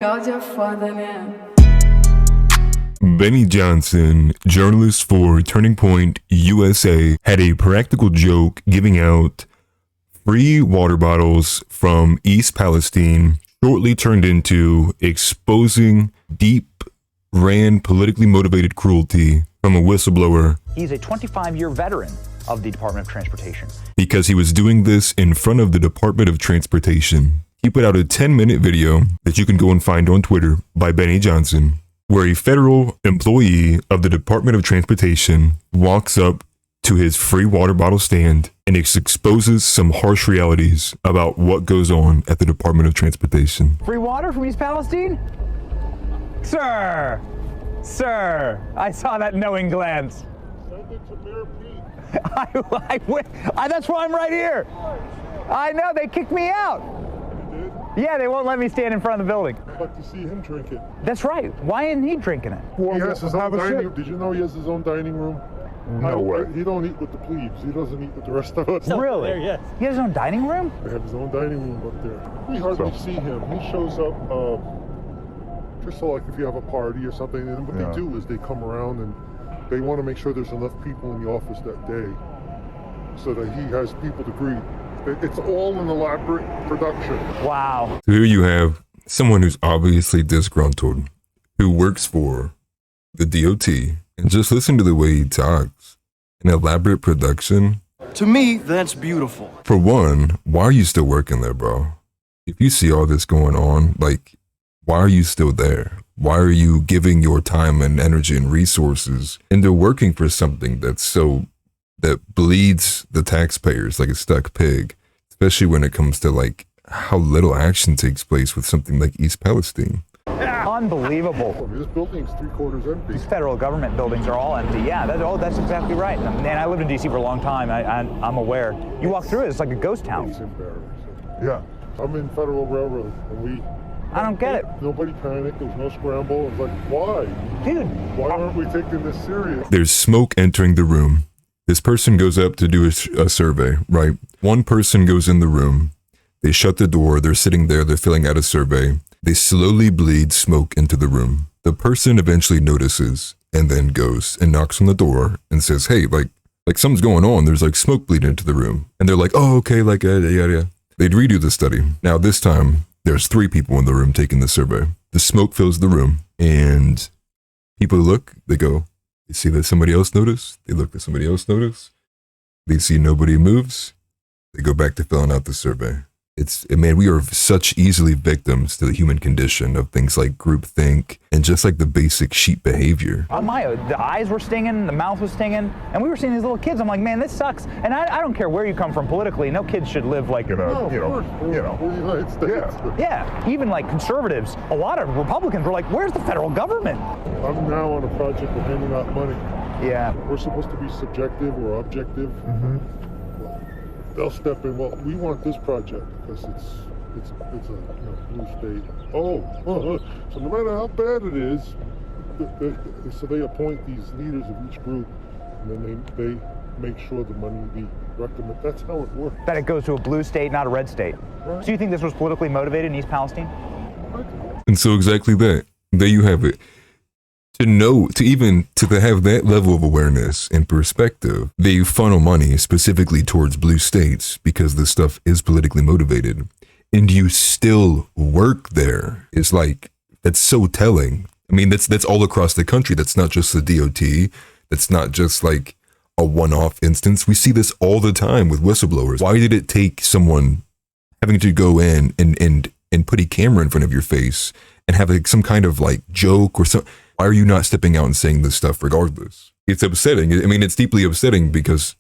Y'all just further now. Benny Johnson, journalist for Turning Point USA, had a practical joke giving out free water bottles from East Palestine, shortly turned into exposing deep, politically motivated cruelty from a whistleblower. He's a 25-year veteran of the Department of Transportation. Because he was doing this in front of the Department of Transportation. He put out a 10-minute video that you can go and find on Twitter by Benny Johnson, where a federal employee of the Department of Transportation walks up to his free water bottle stand and exposes some harsh realities about what goes on at the Department of Transportation. Free water from East Palestine? Sir, I saw that knowing glance. Send it to Mayor Pete. That's why I'm right here. I know, they kicked me out. Yeah, they won't let me stand in front of the building. I'd like to see him drink it. That's right. Why isn't he drinking it? He has his own dining room. Did you know he has his own dining room? No way. He don't eat with the plebes. He doesn't eat with the rest of us. Really? He has his own dining room? They have his own dining room up there. We hardly see him. He shows up just so like if you have a party or something. And what they do is they come around and they want to make sure there's enough people in the office that day so that he has people to greet. It's all an elaborate production. Wow. So here you have someone who's obviously disgruntled, who works for the DOT, and just listen to the way he talks. An elaborate production. To me, that's beautiful. For one, why are you still working there, bro? If you see all this going on, like, why are you still there? Why are you giving your time and energy and resources into working for something that bleeds the taxpayers like a stuck pig, especially when it comes to like how little action takes place with something like East Palestine? Unbelievable. This building's 3/4 empty. These federal government buildings are all empty. Yeah, that's exactly right. Man, I lived in D.C. for a long time. I'm aware. You walk through it, it's like a ghost town. It's embarrassing. Yeah. I'm in Federal Railroad, and I don't get it. Nobody panicked. There's no scramble. It's like, why? Dude. Why aren't we taking this serious? There's smoke entering the room. This person goes up to do a survey, right? One person goes in the room. They shut the door. They're sitting there. They're filling out a survey. They slowly bleed smoke into the room. The person eventually notices and then goes and knocks on the door and says, hey, like something's going on. There's like smoke bleeding into the room. And they're like, oh, okay, like, yeah. They'd redo the study. Now this time, there's 3 people in the room taking the survey. The smoke fills the room and people look, they go, they see that somebody else noticed. They look at somebody else notice. They see nobody moves. They go back to filling out the survey. Man, we are such easily victims to the human condition of things like groupthink and just like the basic sheep behavior. The eyes were stinging, the mouth was stinging, and we were seeing these little kids. I'm like, man, this sucks. And I don't care where you come from politically. No kids should live like, We're the United States. Yeah, even like conservatives, a lot of Republicans were like, where's the federal government? I'm now on a project of handing out money. Yeah. We're supposed to be subjective or objective. Mm-hmm. They'll step in. Well, we want this project because it's a blue state. Oh, so no matter how bad it is, so they appoint these leaders of each group, and then they make sure the money be recommended. That's how it works. That it goes to a blue state, not a red state. Right. So you think this was politically motivated in East Palestine? And so exactly that. There you have it. To have that level of awareness and perspective, they funnel money specifically towards blue states because this stuff is politically motivated. And you still work there. It's like, that's so telling. I mean, that's all across the country. That's not just the DOT. That's not just like a one-off instance. We see this all the time with whistleblowers. Why did it take someone having to go in and put a camera in front of your face and have like some kind of like joke or something? Why are you not stepping out and saying this stuff regardless? It's upsetting. I mean, it's deeply upsetting because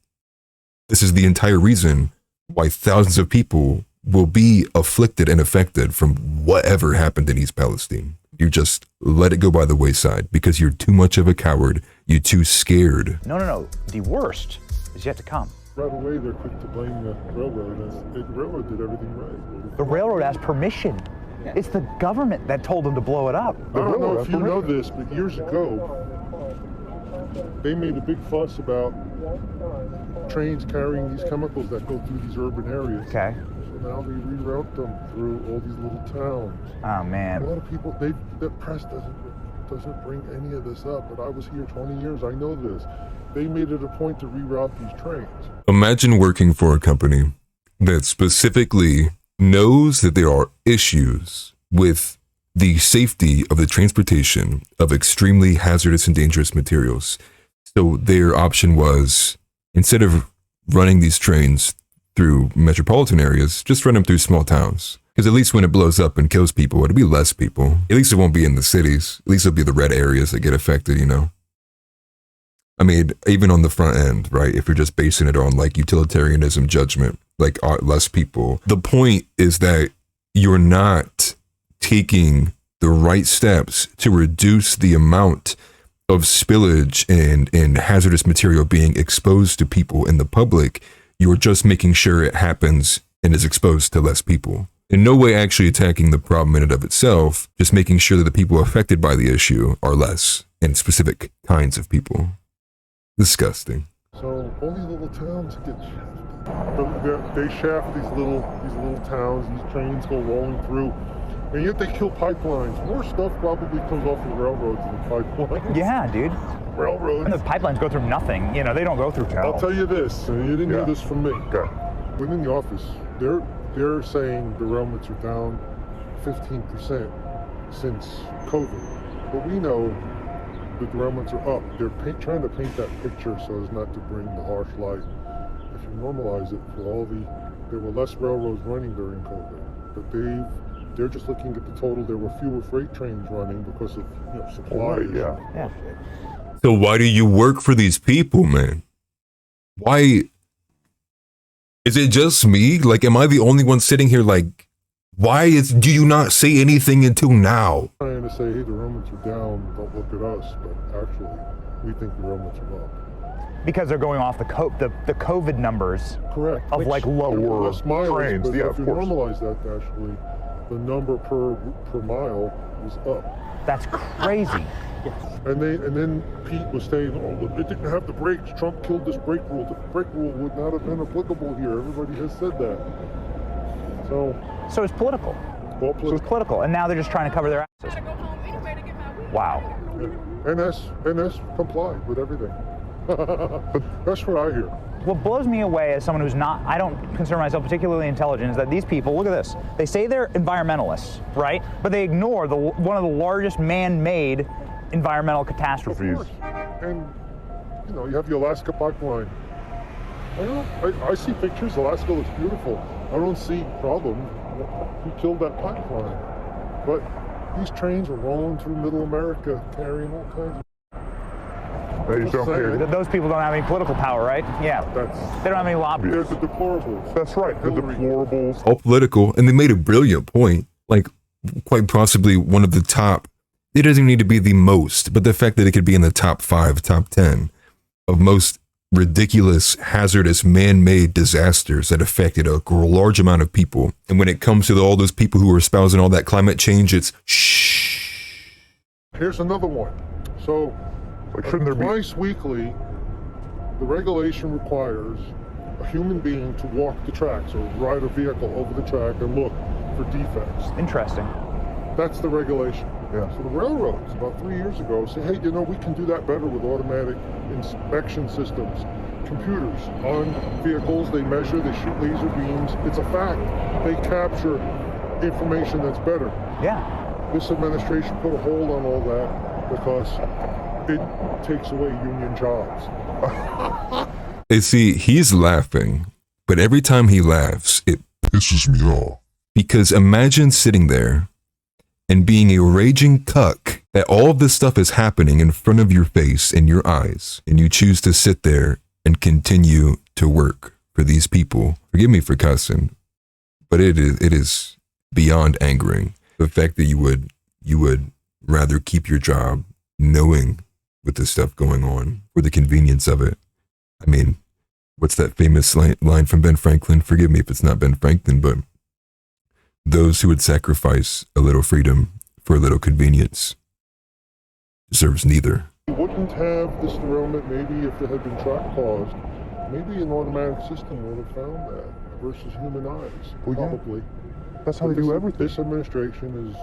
this is the entire reason why thousands of people will be afflicted and affected from whatever happened in East Palestine. You just let it go by the wayside because you're too much of a coward. You're too scared. No. The worst is yet to come. Right away, they're quick to blame the railroad. The railroad did everything right. The railroad asked permission. It's the government that told them to blow it up. I don't know if you know this, but years ago, they made a big fuss about trains carrying these chemicals that go through these urban areas. Okay. now they reroute them through all these little towns. Oh A man. lot of people, the press doesn't bring any of this up, but I was here 20 years, I know this. They made it a point to reroute these trains. Imagine working for a company that specifically knows that there are issues with the safety of the transportation of extremely hazardous and dangerous materials. So their option was, instead of running these trains through metropolitan areas, just run them through small towns. Because at least when it blows up and kills people, it'll be less people. At least it won't be in the cities. At least it'll be the red areas that get affected, you know? I mean, even on the front end, right? If you're just basing it on like utilitarianism judgment, like less people. The point is that you're not taking the right steps to reduce the amount of spillage and hazardous material being exposed to people in the public. You're just making sure it happens and is exposed to less people. In no way actually attacking the problem in and of itself, just making sure that the people affected by the issue are less, and specific kinds of people. Disgusting. So all these little towns get shafted. They shaft these little towns. These trains go rolling through, and yet they kill pipelines. More stuff probably comes off the railroads than pipelines. Yeah, dude. Railroads. And the pipelines go through nothing. You know, they don't go through town. I'll tell you this, and you didn't hear this from me. Okay. Within the office, they're saying derailments are down 15% since COVID, but we know the derailments are up. They're trying to paint that picture so as not to bring the harsh light. If you normalize it for there were less railroads running during COVID, but they're just looking at the total. There were fewer freight trains running because of supply issues. Yeah. So why do you work for these people, man? Why? Is it just me? Like, am I the only one sitting here like, do you not say anything until now? Trying to say, hey, the derailments are down, don't look at us, but actually, we think the derailments are up. Because they're going off the COVID numbers. Correct. Of like lower less miles, trains, but yeah, if you of course. normalize that, actually, the number per mile was up. That's crazy. And then Pete was saying, oh, it didn't have the brakes. Trump killed this brake rule. The brake rule would not have been applicable here. Everybody has said that. So it's political. Well, So it's political, and now they're just trying to cover their asses. Wow. NS complied with everything. That's what I hear. What blows me away as someone I don't consider myself particularly intelligent, is that these people, look at this, they say they're environmentalists, right? But they ignore one of the largest man-made environmental catastrophes. Of course. And, you have the Alaska pipeline. I see pictures. Alaska looks beautiful. I don't see problem. Who killed that pipeline? But these trains are rolling through middle America carrying all kinds of... They just don't care. Those people don't have any political power, right? Yeah. They don't have any lobbyists. They're the deplorables. That's right, the deplorables. All political, and they made a brilliant point. Like, quite possibly one of the top. It doesn't need to be the most, but the fact that it could be in the top 5, top 10 of most ridiculous, hazardous, man-made disasters that affected a large amount of people. And when it comes to all those people who are espousing all that climate change, it's shh. Here's another one. So, Shouldn't there be? twice weekly, the regulation requires a human being to walk the tracks or ride a vehicle over the track and look for defects. Interesting. That's the regulation. Yeah. So the railroads, about 3 years ago, say, hey, we can do that better with automatic inspection systems. Computers on vehicles, they measure, they shoot laser beams. It's a fact. They capture information that's better. Yeah. This administration put a hold on all that because it takes away union jobs. And see, he's laughing, but every time he laughs, it Pisses me off. because imagine sitting there and being a raging cuck that all of this stuff is happening in front of your face, in your eyes, and you choose to sit there and continue to work for these people. Forgive me for cussing, but it is beyond angering. The fact that you would rather keep your job knowing with this stuff going on for the convenience of it. I mean, what's that famous line from Ben Franklin? Forgive me if it's not Ben Franklin, but those who would sacrifice a little freedom for a little convenience deserves neither. We wouldn't have this derailment maybe if there had been track caused. Maybe an automatic system would have found that. versus human eyes. Well, yeah. Probably. That's how But they do everything. This administration is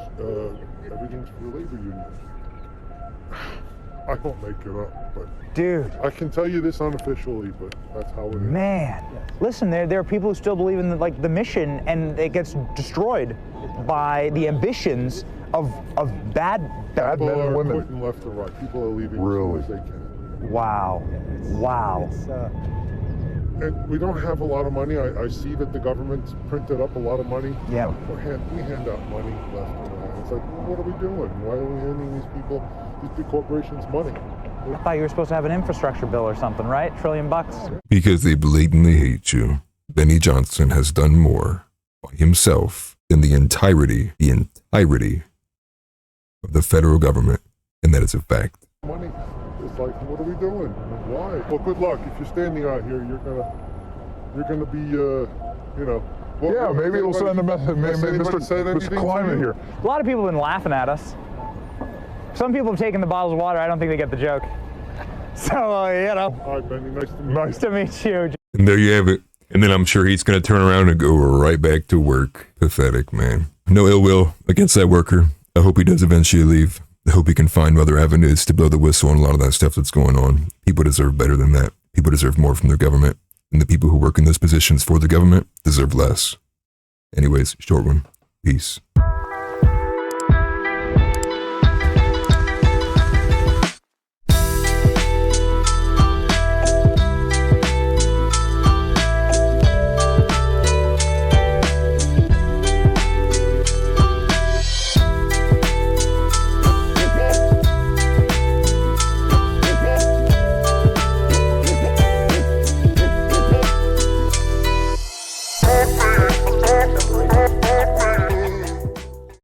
everything's for labor unions. I don't make it up, but Dude, I can tell you this unofficially, but that's how it is. man. Listen, there are people who still believe in the mission, and it gets destroyed by the ambitions of bad Bad men People and are women. quitting left and right. People are leaving Really? as soon as they can. Wow. Wow. And we don't have a lot of money. I see that the government's printed up a lot of money. Yeah. We hand out money left and right. It's like, what are we doing? Why are we handing these people, these big corporations, money? I thought you were supposed to have an infrastructure bill or something, right? $1 trillion. Because they blatantly hate you. Benny Johnson has done more by himself than the entirety of the federal government, and that is a fact. Money. It's like, what are we doing? Why? Well, good luck. If you're standing out here, you're gonna be, you know. Well, Yeah, maybe it'll send a message. Has Maybe anybody said Mr. anything to Climate you? here. A lot of people have been laughing at us. Some people have taken the bottles of water. I don't think they get the joke. So, you know, Hi, Benny. Nice to meet you. nice to meet you. And there you have it. And then I'm sure he's going to turn around and go right back to work. Pathetic, man. No ill will against that worker. I hope he does eventually leave. I hope he can find other avenues to blow the whistle on a lot of that stuff that's going on. People deserve better than that. People deserve more from their government. And the people who work in those positions for the government deserve less. Anyways, short one. Peace.